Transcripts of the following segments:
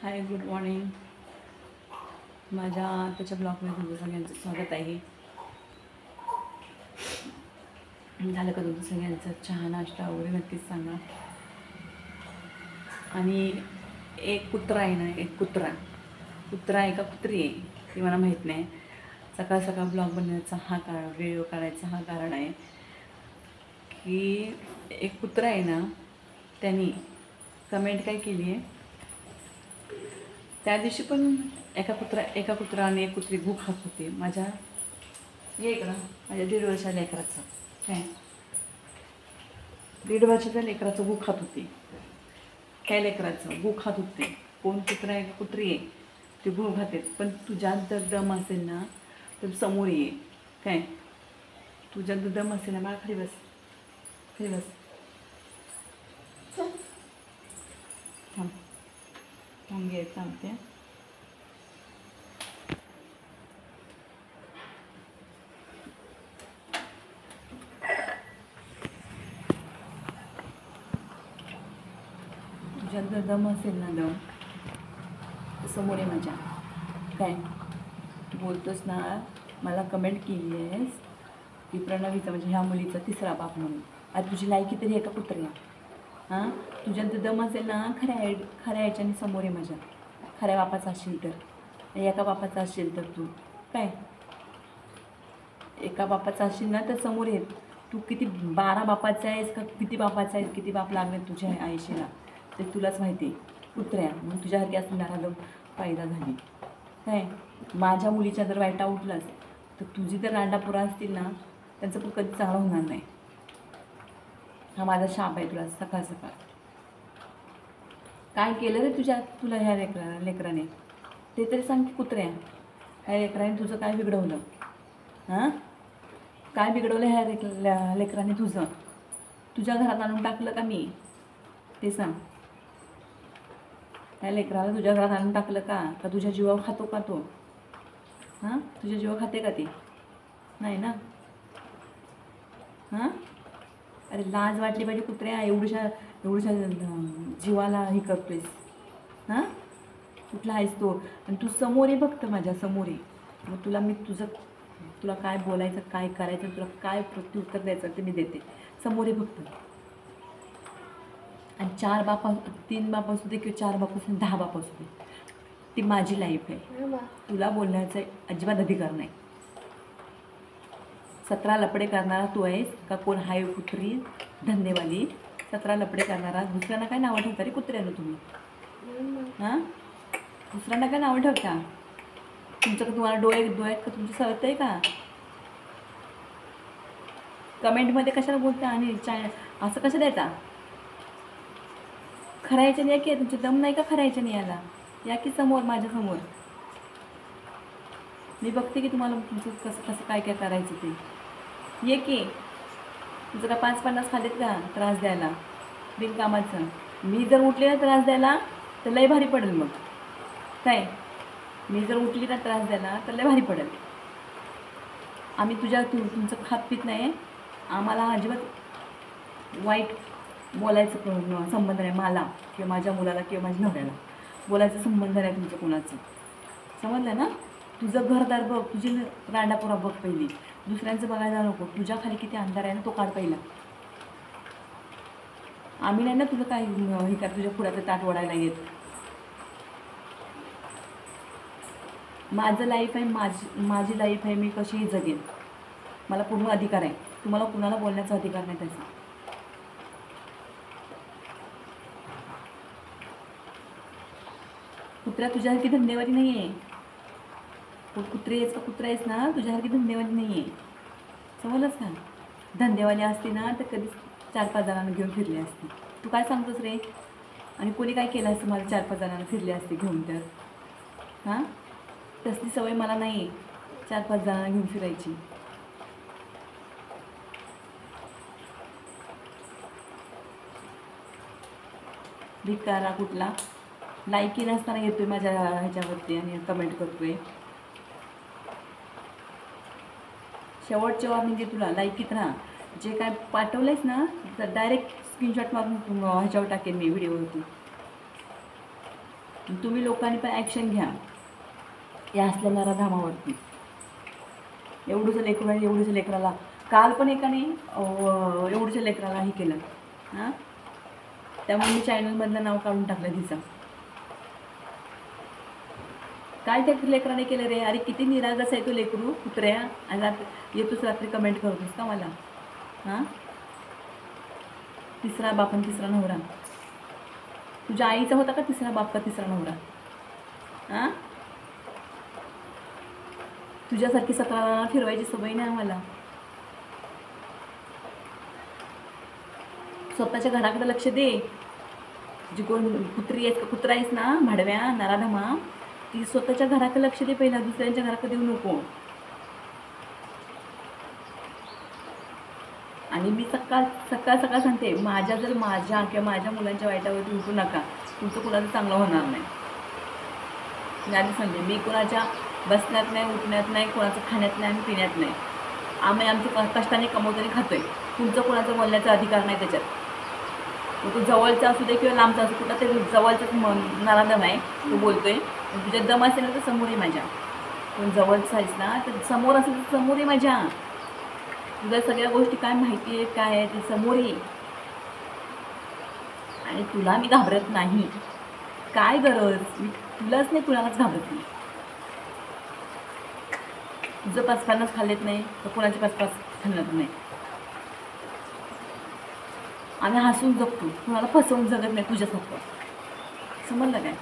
हाय, good morning. माझ्या त्याच्या ब्लॉगमध्ये तुमचं सगळ्यांचं स्वागत आहे. झालं का तुमचं सगळ्यांचं चहा नाश्ता वगैरे? नक्कीच सांगा. आणि एक कुत्रा आहे ना, एक कुत्रा आहे का कुत्री आहे ती मला माहीत नाही. सकाळ सकाळ ब्लॉग बनवण्याचा हा व्हिडिओ काढायचा हा कारण आहे की एक कुत्रा आहे ना, त्यांनी कमेंट काय केली आहे. त्या दिवशी पण एका कुत्राने एक कुत्री गू खात होती. माझ्या इकडं माझ्या 1.5 वर्षाच्या लेकराचं काय 1.5 वर्षाच्या लेकराचं गू खात होती. काय लेकराचं गू खात होते. कोण कुत्रा आहे का कुत्री आहे ते गू खाते. पण तुझ्यात जर दम असेल ना तर समोर ये. काय तुझ्यात जर दम असेल ना, मला खाली बस, खाली बस, थांब थांब घे थांबते. तुझ्यात जर दम असेल ना, दम तर समोर आहे माझ्या. काय बोलतोस ना, मला कमेंट केली आहेस की प्रणवीचा म्हणजे ह्या मुलीचा 3रा बाप म्हणून. आता तुझी लायकी तरी आहे का कुत्र्या? हां, तुझ्यात जर दम असेल ना, खऱ्या याच्याने समोर आहे माझ्या. खऱ्या बापाचा असशील तर, एका बापाचा असशील तर तू काय एका बापाचा असशील ना तर समोर येत. तू किती 12 बापाचा आहेस का किती बापाचा आहेस, किती बाप लागले तुझ्या आयुष्याला ते तुलाच माहिती आहे. कुत्र्या मग तुझ्यासारखी असणारा फायदा झाली. काय माझ्या मुलीच्या जर वाईटा उठलास तर तुझी जर रांडापुरा असतील ना, त्यांचं पण कधी चांगलं होणार नाही. हा माझा शाप आहे तुला. सकाळ सकाळ काय केलं रे तुला ह्या लेकराने ते तरी सांग की कुत्र्या. ह्या लेकराने तुझं काय बिघडवलं? हां, काय बिघडवलं ह्या लेकराने तुझं? तुझ्या घरात आणून टाकलं का मी ते सांग. ह्या लेकराला तुझ्या घरात आणून टाकलं का तुझ्या जीवावर खातो का तो? हां, तुझ्या जीवा खाते का ती? नाही ना. हां, अरे लाज वाटली पाहिजे कुत्र्या. एवढ्याशा जीवाला हे करतोयस. हां, कुठला आहेस तो? आणि तू समोर आहे, फक्त माझ्या समोर आहे. मग तुला काय बोलायचं, काय करायचं, तुला काय प्रत्युत्तर द्यायचं ते मी देते. समोर आहे फक्त. आणि 3 बाप असू दे किंवा 4 बाप असू दे, 10 बाप असू दे, ती माझी लाईफ आहे. तुला बोलण्याचा अजिबात अधिकार नाही. 17 लपडे करणारा तू आहेस का कोण हाय कुत्री धंदेवाली? 17 लपडे करणारा. दुसऱ्यांना काय नावं ठेवता रे कुत्र्यानं तुम्ही? हां, दुसऱ्यांना काय नावं ठेवता? तुम्हाला डोळ्यात का तुमचं सवत आहे का? कमेंटमध्ये कशाला बोलता आणि असं कसं द्यायचा? खरायच्या नाही की तुमचे दम नाही का खरायच्या नाही याला? या की समोर माझ्यासमोर. मी बघते की तुम्हाला तुमचं कसं कसं काय काय करायचं ते. ये की. तुझं का 5-50 खाल्लेत का त्रास द्यायला बिनकामाचं? मी जर उठले ना त्रास द्यायला तर लय भारी पडेल. मग काय मी जर उठली ना त्रास द्यायला तर लय भारी पडेल. आम्ही तुमचं खात पीत नाही. आम्हाला अजिबात वाईट बोलायचं संबंध नाही. मला किंवा माझ्या मुलाला किंवा माझ्या नवऱ्याला बोलायचं संबंध नाही तुमचं कोणाचं. समजलं ना? तुझं घरदार बघ, तुझी रांडापुरा बघ पहिली. दुसऱ्यांचं बघायला नको. तुझ्या खाली किती अंधार आहे ना तो काढ पहिला. आम्ही नाही ना तुझं काय हे का तुझ्या पुढाचं ताट वडायला येत. माझं लाईफ आहे, माझी लाईफ आहे. मी कशीही जगेन. मला पूर्ण अधिकार आहे. तुम्हाला कुणाला बोलण्याचा अधिकार नाही त्याचा. कुत्र्या तुझ्यासारखी धंदेवादी नाही आहे. कुत्री आहेस का कुत्रा आहेस ना, तुझ्यासारखी धंदेवाली नाही आहे. समजलंच का? धंदेवाली असते ना तर कधीच 4-5 जणांना घेऊन फिरले असते. तू काय सांगतोस रे? आणि कोणी काय केलं असतं मला 4-5 जणांना फिरले असते घेऊन तर? हां, तसली सवय मला नाही 4-5 जणांना घेऊन फिरायची. भिकारा कुठला. लायकी नसताना येतोय माझ्या ह्याच्यावरती आणि कमेंट करतोय. शेवटच्या वॉर्निंग आहे तुला. लायकीत राहा. जे काय पाठवलंयस ना तर डायरेक्ट स्क्रीनशॉट मारून ह्याच्यावर टाकेन मी व्हिडिओवरती. तुम्ही लोकांनी पण ॲक्शन घ्या या असल्या नराधामावरती. एवढंसं लेकरू आहे, एवढंसं लेकराला काल पण एकाने एवढंसं लेकराला हे केलं. हां, त्यामुळे मी चॅनलमधलं नाव काढून टाकलं तिचं. काय त्या लेकराने केलं रे? अरे किती निरागस आहे तो लेकरू कुत्र्या. आणि येतोच रात्री कमेंट करतोस का मला? हां, तिसरा बाप आणि तिसरा नवरा. तुझ्या आईचा होता का तिसरा बाप का तिसरा नवरा? हां, तुझ्यासारखी 17 फिरवायची सवय नाही आम्हाला. स्वतःच्या घराकडे लक्ष दे. जी कोण कुत्री आहेस का कुत्रा आहेस ना भाडव्या नराधमा, ती स्वतःच्या घराकडे लक्ष दे पहिला, दुसऱ्यांच्या घराकडे देऊ नको. आणि मी सकाळ सकाळ सांगते, माझ्या किंवा माझ्या मुलांच्या वाईटावरती उठू नका. तुमचं कुणाचं चांगलं होणार नाही. मी आधी सांगते, मी कुणाच्या बसण्यात नाही, उठण्यात नाही, कोणाचं खाण्यात नाही आणि पिण्यात नाही. आम्ही आमच्या कष्टाने कमवतो आणि खातोय. तुमचं कोणाचं बोलण्याचा अधिकार नाही त्याच्यात. मग तो जवळचा असू दे किंवा लांबचा असू, कुठं तरी जवळचाच नराधम आहे तो बोलतोय. तुझ्यात दम असेल ना तर समोर आहे माझ्या. पण जवळचा आहेस ना तर समोर असेल तर समोर आहे माझ्या. तुला सगळ्या गोष्टी काय माहिती आहेत काय आहे ते समोर आहे. आणि तुला मी घाबरत नाही. काय गरज? मी तुलाच नाही, कुणालाच घाबरत नाही. तुझं 5-50 खाल्लेत नाही तर कुणाचे 5-5 खाल्लं नाही. आम्ही हसून जगतो, कुणाला फसवून जगत नाही तुझ्यासारखं. समजलं काय?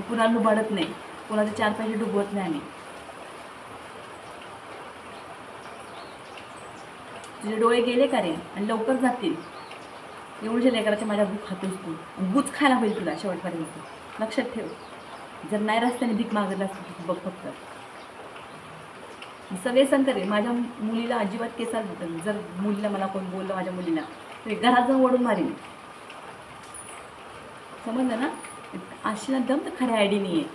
कुणाला डुबाडत नाही, कुणाचे 4 पैसे डुबवत नाही आम्ही. तुझे डोळे गेले का रे? आणि लवकर जातील. एवढ्या लेकराच्या माझ्या भूक खातोस तू. गुच खायला होईल तुला शेवटपर्यंत. लक्षात ठेव. जर नाही रस्त्याने भीक मागत असते बघ फक्त. सगळे संकरे माझ्या मुलीला अजिबात केसात देतात. जर मुलीला मला कोण बोललं माझ्या मुलीला तर घरात जाऊन ओढून मारेन. समजलं ना? अशी ना दम तर खऱ्या आयडी नाही आहे.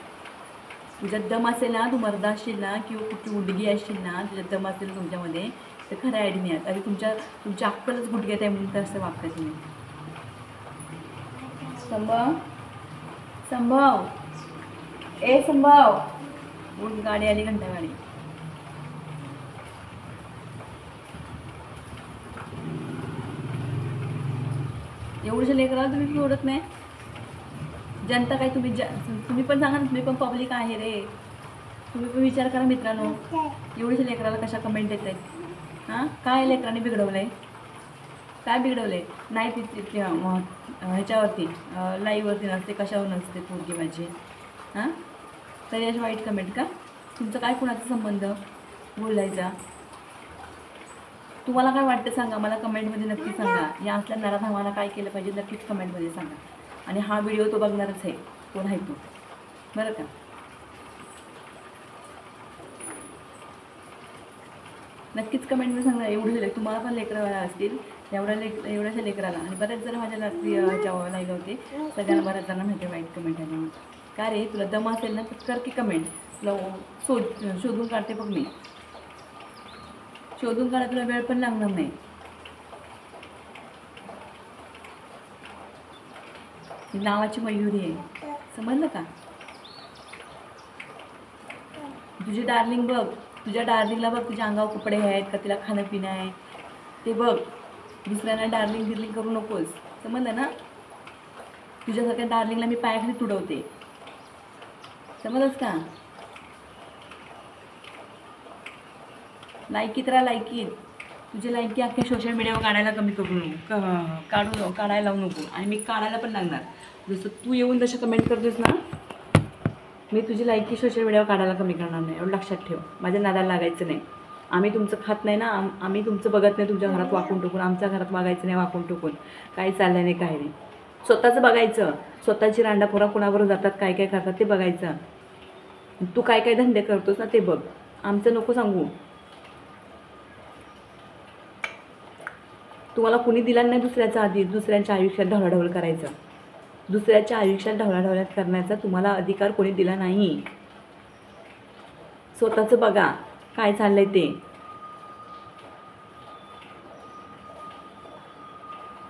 तुझ्यात दम असेल ना, तू मर्दा असशील ना किंवा कुठची उडगी असशील ना, तुझ्यात दम असेल तुमच्यामध्ये तर खऱ्या आयडी नाही आहेत. अरे तुमच्या अक्कलच गुडघ्यात आहे म्हणून तर असं वागता तुम्ही. संभव ए संभव, उठ, गाडी आली, घंटा गाडी. एवढ्या लेकराला तुम्ही सोडत नाही. जनता काय तुम्ही पण सांगा ना, तुम्ही पण पब्लिक आहे रे. तुम्ही पण विचार करा मित्रांनो, एवढ्या लेकराला कशा कमेंट येत आहेत? हां, काय लेकराने बिघडवलं आहे? काय बिघडवलं आहे? नाही ती ह्याच्यावरती लाईव्हवरती नसते, कशावर नसते पोरगी माझी. हां, तरी अशी वाईट कमेंट का? तुमचं काय कुणाचा संबंध बोलायचा? तुम्हाला काय वाटतं सांगा, मला कमेंटमध्ये नक्की सांगा. या असल्या नराधामाला काय केलं पाहिजे नक्कीच कमेंटमध्ये सांगा. आणि हा व्हिडिओ तो बघणारच आहे, कोण आहे तो, बरं का? नक्कीच कमेंटमध्ये सांगा. एवढे तुम्हाला पण लेकरं असतील, एवढ्याशा लेकराला. आणि बऱ्याच जण माझ्या ह्याच्यावर लाईव्ह होते, सगळ्यांना बऱ्याच जणांना माहिती वाईट कमेंट आल्यामुळे. का रे, तुला दम असेल ना तर कर की कमेंट. तुला शोधून काढते बघ मी. शोधून काढा, तुला वेळ पण लागणार नाही. नावाची मयुरी आहे, समजलं का? तुझी डार्लिंग बघ, तुझ्या डार्लिंगला बघ, तुझ्या अंगावर कपडे आहेत का, तिला खाणं पिणं आहे ते बघ. दुसऱ्यांना डार्लिंग करू नकोस, समजलं ना? तुझ्यासारख्या डार्लिंगला मी पायाखाली तुडवते, समजलंस का? लायकीत राहा, लायकीत. तुझी लायकी अख्ख्या सोशल मीडियावर काढायला कमी करू नको, काढायला लावू नको. आणि मी काढायला पण लागणार. जसं तू येऊन जसं कमेंट करतोस ना, मी तुझी लायकी सोशल मीडियावर काढायला कमी करणार नाही. एवढं लक्षात ठेव. माझ्या नादाला लागायचं नाही. आम्ही तुमचं खात नाही ना, आम्ही तुमचं बघत नाही. तुमच्या घरात वाकून टोकून आमच्या घरात वागायचं नाही, वाकून टोकून काही चाललं नाही, काही नाही. स्वतःचं बघायचं, स्वतःची रांडापोरा कुणाबरोबर जातात, काय काय करतात ते बघायचं. तू काय काय धंदे करतोस ना ते बघ, आमचं नको सांगू. तुम्हाला कुणी दिला नाही दुसऱ्याचा आधी दुसऱ्यांच्या आयुष्यात ढवळाढवळ करायचं. दुसऱ्याच्या आयुष्यात ढवळाढवळ्यात करण्याचा तुम्हाला अधिकार कोणी दिला नाही. स्वतःचं बघा काय चाललंय ते.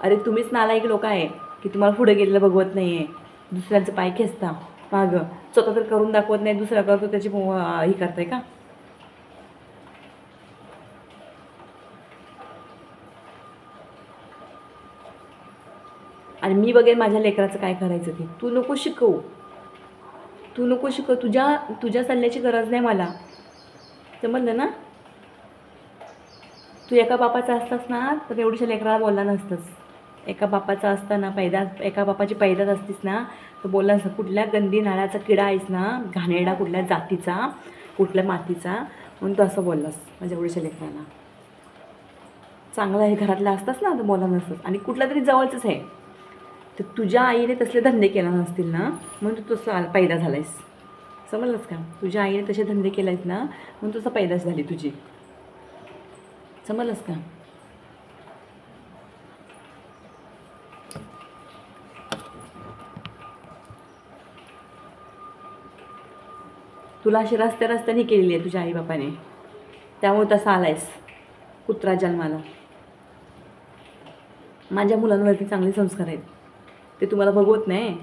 अरे तुम्हीच नालायक लोक आहे की तुम्हाला पुढे गेलेलं बघवत नाही आहे, दुसऱ्यांचं पाय खेचता. गं स्वतः तर करून दाखवत नाही, दुसरा करतो त्याची ही करताय का? आणि मी बघेन माझ्या लेकराचं काय करायचं ते. तू नको शिकवू, तू नको शिकव. तुझ्या सल्ल्याची गरज नाही मला, समजलं ना? तू एका बापाचा असतास ना तर एवढ्याशा लेकराला बोलला नसतंस. एका बापाचा असताना एका बापाची पैदास असतीस ना तर बोलला नसतं. कुठल्या गंदी नाळ्याचा किडा आहेस ना, घाणेरडा कुठल्या जातीचा, कुठल्या मातीचा, म्हणून तू असं बोललास माझ्या एवढ्याशा लेकराला. चांगलं आहे घरातला असतास ना तर बोलला नसतंस. आणि कुठला तरी जवळचंच आहे तर तुझ्या आईने तसले धंदे केला नसतील ना म्हणून तू तसं पैदा झालायस, समजलंस का? तुझ्या आईने तसे धंदे केलायस ना म्हणून तुझं पैदास झाली तुझी, समजलंस का? तुला अशी रस्त्याने केलेली आहे तुझ्या आईबापाने, त्यामुळे तसा आलायस कुत्रा जन्माला. माझ्या मुलांवरती चांगले संस्कार आहेत, ते तुम्हाला बघवत नाही.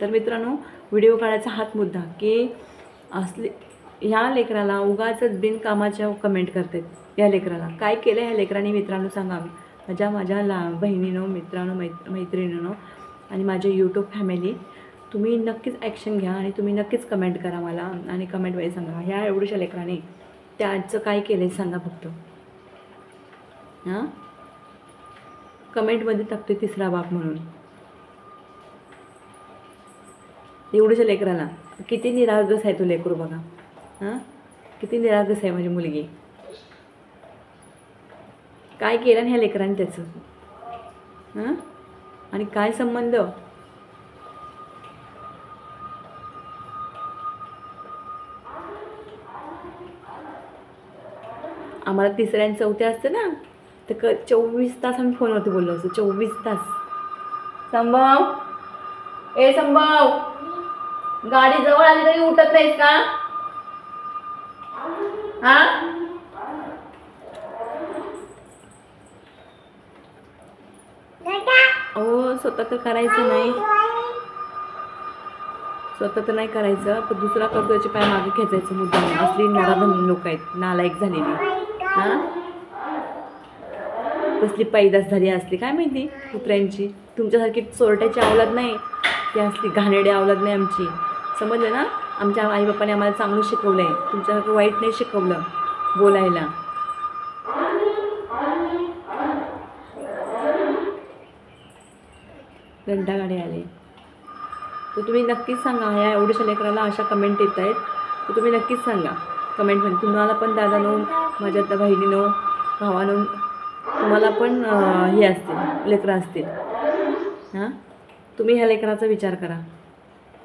तर मित्रांनो, व्हिडिओ काढायचा हाच मुद्दा की ह्या लेकराला उगाचच बिनकामाच्या कमेंट करतात. ह्या लेकराला काय केलं ह्या लेकराने मित्रांनो सांगा. माझ्या बहिणीनं, मित्रांनो, मैत्रिणीनं आणि माझे यूट्यूब फॅमिली, तुम्ही नक्कीच ॲक्शन घ्या आणि तुम्ही नक्कीच कमेंट करा मला आणि कमेंटमध्ये सांगा ह्या एवढ्याशा लेकराने त्याचं काय केलं आहे सांगा फक्त. हां, कमेंटमध्ये टाकते तिसरा बाप म्हणून. एवढ्याशा लेकराला किती निरागस आहे तो लेकरू बघा. हां, किती निरागस आहे माझी मुलगी. काय केलं ह्या लेकराने त्याचं? हां, आणि काय संबंध? आम्हाला तिसऱ्या आणि चौथ्या असतं ना तर 24 तास आम्ही फोनवरती बोललो असतो. 24 तास. संभव, ए संभव, गाडी जवळ आली तरी उठत नाहीस का? हा, हो, स्वतः तर करायचं नाही, स्वतः तर नाही करायचं, पण दुसरा करतो याचे पाय मागे खेचायचं मुद्दा. असली नराधम लोक आहेत, नालायक झालेली. हां, कसली पैदास झाली असली काय माहिती कुत्र्यांची. तुमच्यासारखी चोरट्याची अवलाद नाही, ती असली घाणेरडी अवलाद नाही आमची, समजलं ना? आमच्या आईबापाने आम्हाला चांगलं शिकवलं आहे, तुमच्यासारखं वाईट नाही शिकवलं बोलायला. घंटागाडी आले तर तुम्ही नक्कीच सांगा. ह्या एवढ्याशा लेकराला अशा कमेंट येत आहेत तर तुम्ही नक्कीच सांगा कमेंटमध्ये. तुम्हाला पण दादानो, माझ्या त्या बहिणीनो, भावानो, तुम्हाला पण हे असतील लेकरं असतील. हां, तुम्ही ह्या लेकराचा विचार करा.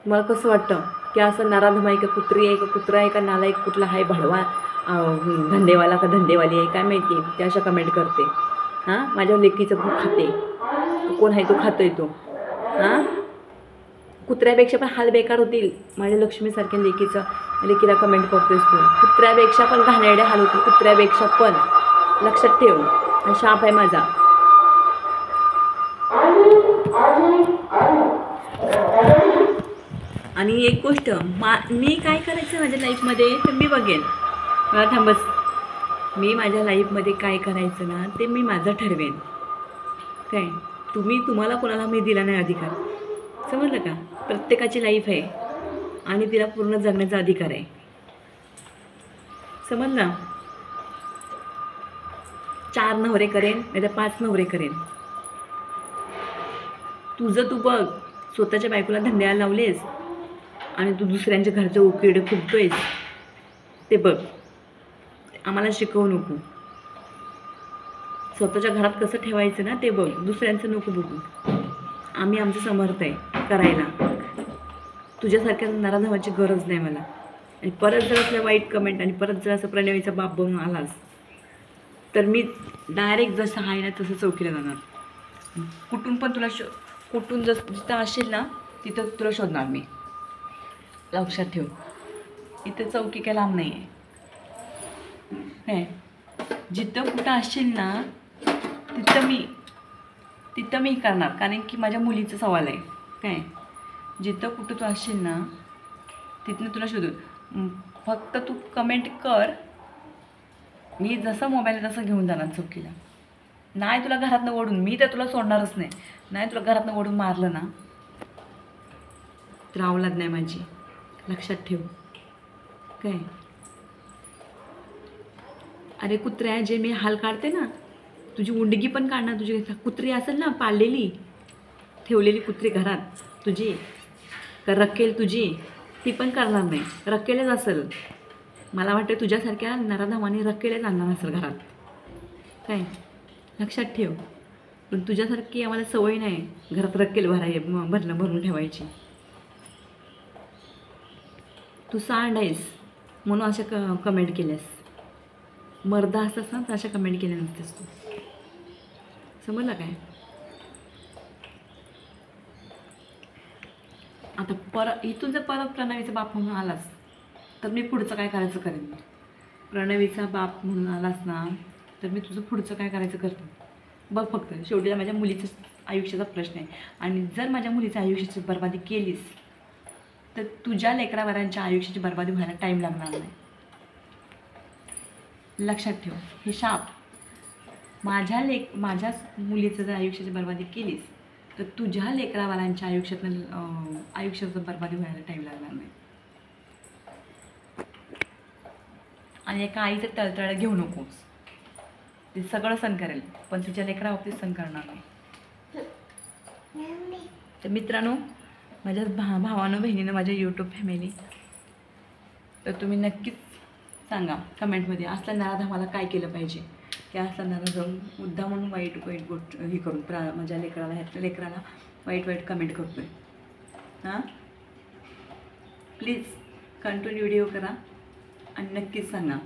तुम्हाला कसं वाटतं की असं नराधम आहे का, कुत्री आहे का, कुत्रा आहे का, नालायक कुठला आहे, भडवा, धंदेवाला का धंदेवाली आहे काय माहिती, ते अशा कमेंट करते. हां, माझ्या लेकीचं खूप खाते, कोण आहे तो खातोय तो. हां, कुत्र्यापेक्षा पण हाल बेकार होतील माझ्या लक्ष्मीसारख्या लेकीला कमेंट करतोयस तू. कुत्र्यापेक्षा पण घाणेरडे हाल होतील, कुत्र्यापेक्षा पण. लक्षात ठेव, हा शाप आहे माझा. आणि एक गोष्ट, मी काय करायचं माझ्या लाईफमध्ये ते मी बघेन. मला थांबस, मी माझ्या लाईफमध्ये काय करायचं ना ते मी माझं ठरवेन. काय तुम्हाला कोणाला मी दिला नाही अधिकार, समजलं का? प्रत्येकाची लाईफ आहे आणि तिला पूर्ण जगण्याचा अधिकार आहे, समजलं? 4 नवरे करेन नाही तर 5 नवरे करेन. तुझं तू बघ. स्वतःच्या बायकोला धंद्याला लावलेस आणि तू दुसऱ्यांच्या घरचं उकिरडे फुगतोयस ते बघ. आम्हाला शिकवू नको. स्वतःच्या घरात कसं ठेवायचं ना ते बघ, दुसऱ्यांचं नको बघू. आम्ही आमचं समर्थ आहे करायला. तुझ्यासारख्या नराधमाची गरज नाही मला. आणि परत जर असल्या वाईट कमेंट आणि परत जर असं प्रणवीचा बाप बनून आलास तर मी डायरेक्ट जसं आहे ना तसं चौकीला जाणार. कुठून पण तुला कुठून जिथं असेल ना तिथं तुला शोधणार मी. लक्षात ठेव, इथं चौकी काय लांब नाही आहे. जिथं कुठं असशील ना तिथं मी करणार, कारण की माझ्या मुलीचा सवाल आहे. काय जिथं कुठं तू असशील ना तिथनं तुला शोधून फक्त तू कमेंट कर. मी जसं मोबाईल तसं घेऊन जाणार चौकीला. नाही तुला घरातनं ओढून, मी तर तुला सोडणारच नाही. नाही तुला घरातनं ओढून मारलं ना तर अवलाद नाही माझी, लक्षात ठेव. काय अरे कुत्र्या, जे मी हाल काढते ना, तुझी उंडगी पण काढणार. तुझी कुत्री असेल ना पाळलेली, ठेवलेली कुत्री घरात तुझी, का रक्केल तुझी, ती पण करणार नाही. रक्केलच असेल. मला वाटतं तुझ्यासारख्या नराधामाने रक्केलच आणणार असेल घरात. काय लक्षात ठेव. पण तुझ्यासारखी आम्हाला सवय नाही घरात रक्केल भरून ठेवायची. तू सांड आहेस म्हणून अशा कमेंट केल्यास. मर्दा असतास ना तर अशा कमेंट केल्या नसतेस तू. समजलं काय? आता इथून जर परत प्रणवीचा बाप म्हणून आलास तर मी पुढचं काय करायचं करेन. प्रणवीचा बाप म्हणून आलास ना तर मी तुझं पुढचं काय करायचं करतो बघ. फक्त शेवटी माझ्या मुलीचं आयुष्याचा प्रश्न आहे. आणि जर माझ्या मुलीच्या आयुष्याची बर्बादी केलीस तर तुझ्या लेकराबाळांच्या आयुष्याची बर्बादी व्हायला टाईम लागणार नाही. लक्षात ठेव. हे शाप. माझ्या मुलीचं जर आयुष्याची बर्बादी केलीस तर तुझ्या लेकराबाळांच्या आयुष्याचं बर्बादी व्हायला टाईम लागणार नाही. आणि एका आईचं तळतळ घेऊ नकोस. ते सगळं सण करेल पण तुझ्या लेकराबाबतीत सण करणार नाही. तर मित्रांनो, माझ्या भावानं बहिणीनं, माझ्या यूट्यूब फॅमिली, तर तुम्ही नक्कीच सांगा कमेंटमध्ये असला नराधमाला काय केलं पाहिजे. की असला नराधम मुद्दा म्हणून वाईट गोष्ट हे करून माझ्या लेकराला वाईट कमेंट करतो आहे. हां, प्लीज कंटिन्यू व्हिडिओ करा आणि नक्कीच सांगा.